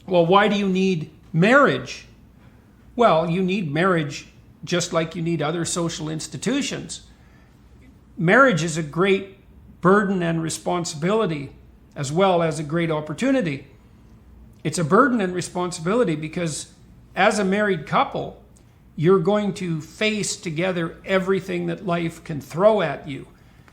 Well, why do you need marriage? Well, you need marriage just like you need other social institutions. Marriage is a great burden and responsibility as well as a great opportunity. It's a burden and responsibility because as a married couple, you're going to face together everything that life can throw at you.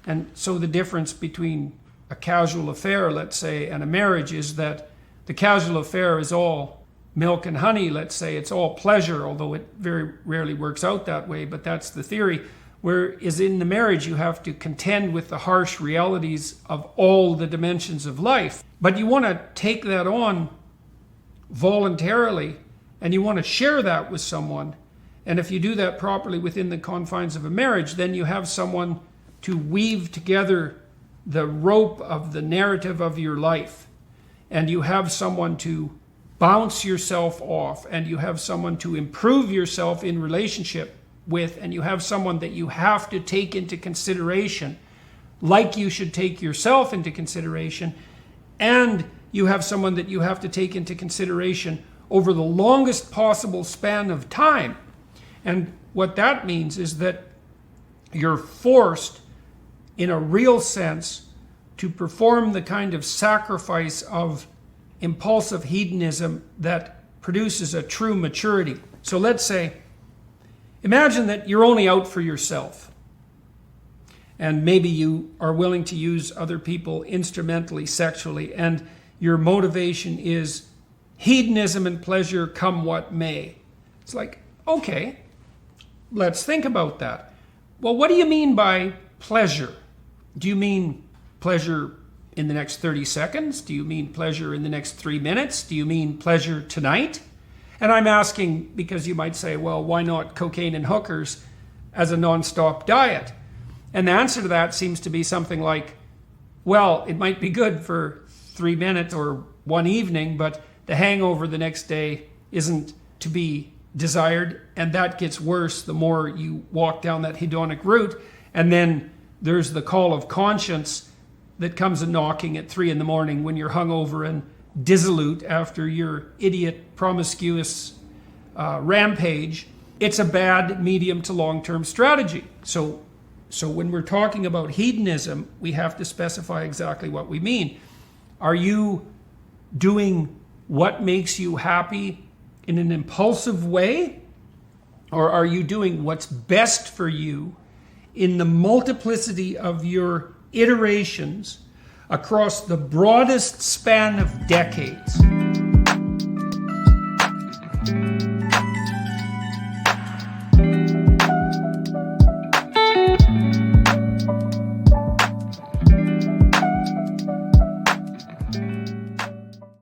And so the difference between a casual affair, let's say, and a marriage is that the casual affair is all milk and honey, let's say. It's all pleasure, although it very rarely works out that way, but that's the theory. Whereas in the marriage, you have to contend with the harsh realities of all the dimensions of life. But you want to take that on voluntarily, and you want to share that with someone. And if you do that properly within the confines of a marriage, then you have someone to weave together the rope of the narrative of your life. And you have someone to bounce yourself off, and you have someone to improve yourself in relationship with, and you have someone that you have to take into consideration, like you should take yourself into consideration, and you have someone that you have to take into consideration over the longest possible span of time. And what that means is that you're forced, in a real sense, to perform the kind of sacrifice of impulsive hedonism that produces a true maturity. So let's say, imagine that you're only out for yourself. And maybe you are willing to use other people instrumentally, sexually, and your motivation is hedonism and pleasure come what may. It's like, okay, let's think about that. Well, what do you mean by pleasure? Do you mean pleasure in the next 30 seconds? Do you mean pleasure in the next 3 minutes? Do you mean pleasure tonight? And I'm asking because you might say, well, why not cocaine and hookers as a non-stop diet? And the answer to that seems to be something like, well, it might be good for 3 minutes or one evening, but the hangover the next day isn't to be desired, and that gets worse the more you walk down that hedonic route. And then there's the call of conscience that comes a knocking at 3 a.m. when you're hungover and dissolute after your idiot promiscuous rampage. It's a bad medium to long-term strategy. So when we're talking about hedonism, we have to specify exactly what we mean. Are you doing what makes you happy in an impulsive way? Or are you doing what's best for you in the multiplicity of your iterations across the broadest span of decades?